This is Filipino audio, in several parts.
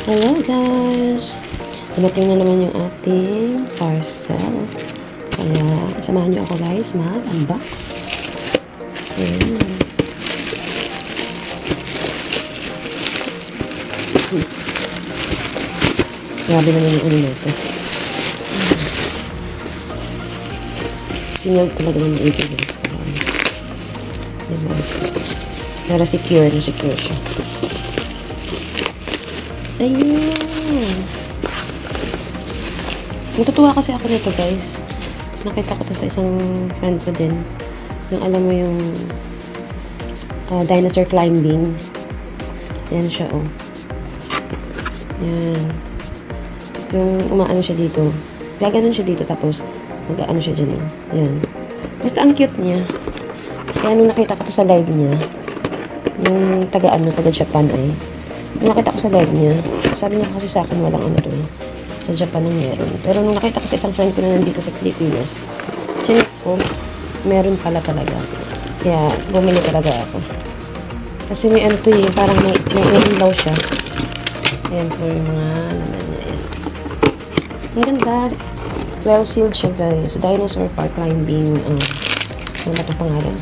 Hello guys! Dumating na naman yung ating parcel. Kaya, samahan nyo ako guys mag-unbox. Ayan. Grabe naman yung ulo nito. Sinyal talaga ng ito guys. Diba? Pero secure siya. Ayun. Natutuwa kasi ako nito guys. Nakita ko to sa isang friend ko din. Yung alam mo yung dinosaur climbing. Yan siya oh. Yan. Yung umaano siya dito. Gaganon siya dito tapos mag-ano siya dyan oh. Yan. Basta ang cute niya. Kaya nung nakita ko to sa live niya, yung taga Japan ay. Nung nakita ko sa live niya, sabi niya kasi sa akin walang ano to eh. Sa Japan ang meron. Pero nung nakita ko sa isang friend ko na nandito sa Pilipinas, chinek ko, meron pala talaga. Kaya bumili talaga ako. Kasi may ano to eh, parang may ilaw siya. Ayan po yung mga naman niya. Ayan. Ang ganda. Well sealed siya guys. Dinosaur Park Climbing. Ano ba itong pangalan?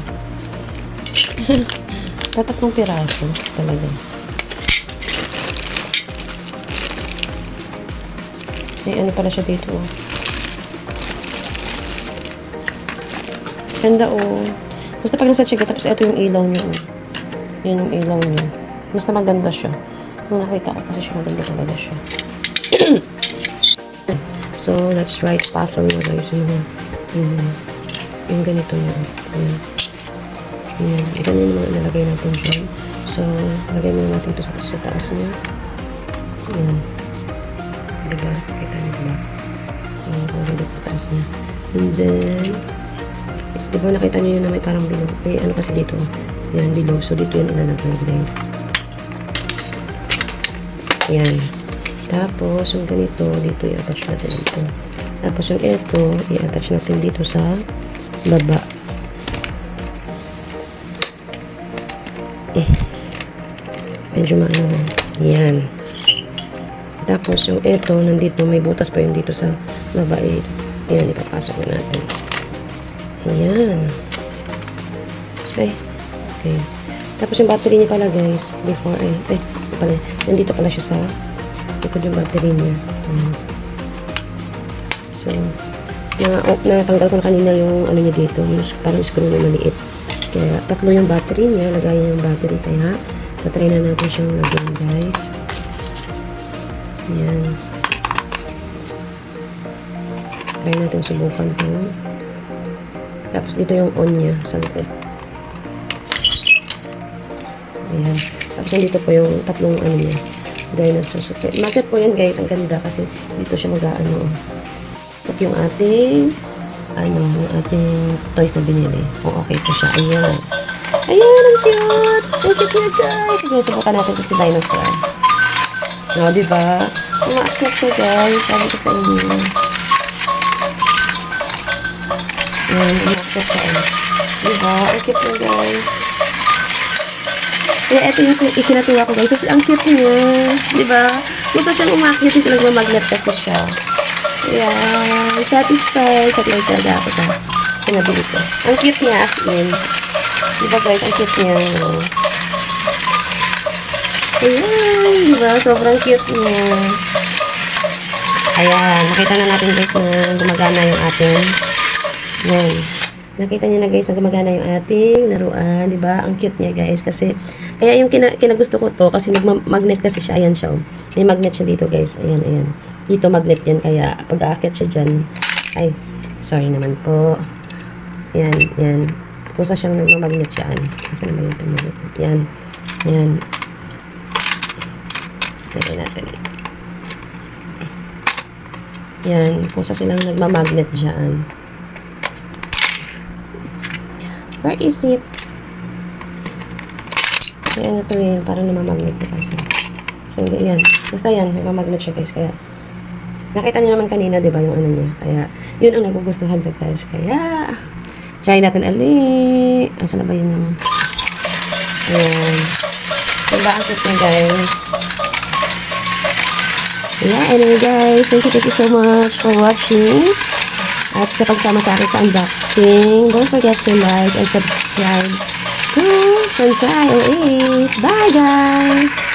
Tatlong piraso talaga. May ano pala siya dito oh. Ganda oh. Basta pag nasa chiga tapos ito yung ilaw niya oh. Yan yung ilaw niya. Basta maganda siya. Nung nakita ko kasi siya maganda talaga siya. So let's try puzzle mo guys. Yung ganito niya. Ayan. Ayan. Ganyan yung mga nalagay natin dyan. So lagay mo natin ito sa taas niya. Ayan. Diba? Kita niyo diba? Dito sa taas niya. And then, diba nakita niyo yun na may parang bilog. May ano kasi dito. Yan, bilog. So, dito yan ilalagay, guys. Yan. Tapos, yung ganito, dito i-attach natin dito. Tapos, yung ito, i-attach natin dito sa baba. Medyo maano. Yan. Tapos, yung ito, nandito, may butas pa yun dito sa babae. Ayan, ipapasok na natin. Ayan. Okay. Tapos, yung battery niya pala, guys, before, pala, nandito pala siya sa likod yung battery niya. Ayan. So, natanggal ko na kanina yung ano niya dito, yung parang screw na maliit. Kaya, tatlo yung battery niya, lagayan yung battery, kaya, tatry na natin siyang lagyan, guys. Ayan. Try natin subukan ito. Tapos dito yung on niya sa likod. Ayan. Tapos dito po yung tatlong ano niya. Dinosaur. Magnet po yan guys. Ang ganda kasi dito siya mag-ano. Ito yung ating yung ating toys na binili. Kung okay po siya. Ayan. Ayan. Ang cute. Ang cute niya guys. Sige, subukan natin ito si dinosaur. No, diba? Umaakit siya guys. Sabi ko sa inyo. Ayan, umaakit siya. Diba? Ang cute niya guys. Kaya ito yung ikinatuwa ko guys. Kasi ang cute niya. Diba? Gusto siyang umaakit. Ito nagmamagnet kasi siya. Ayan. Satisfied. Satisfied talaga ako sa nabili ko. Ang cute niya as in. Diba guys? Ang cute niya. Ayan, diba? Sobrang cute niya. Ayan, nakita na natin guys na gumagana yung ating yan. Nakita niyo na guys na gumagana yung ating laruan, diba? Ang cute niya guys kasi kaya yung kinagusto ko to kasi magnet kasi siya. Ayan siya. May magnet siya dito guys. Ayan, ayan. Dito magnet yan kaya pag aakyat siya dyan. Ay, sorry naman po. Ayan, ayan. Kusa siyang nagmamagnet siya. Kasi naman yung magnet. Ayan, ayan. Lagay natin. Yan. Kusa silang nagmamagnet dyan. Where is it? Kaya ano to eh. Parang namamagnet na kasi. Kasi yan. Basta yan. Nagmamagnet siya guys. Kaya nakita niyo naman kanina diba yung ano niya. Kaya yun ang nagugustuhan ko guys. Kaya try natin ulit. Asa na ba yun yung ayan. Diba ang cute niya guys. Yeah, anyway guys, thank you so much for watching. At sa pagsama sa akin sa unboxing, don't forget to like and subscribe to Sansai 08. Bye guys!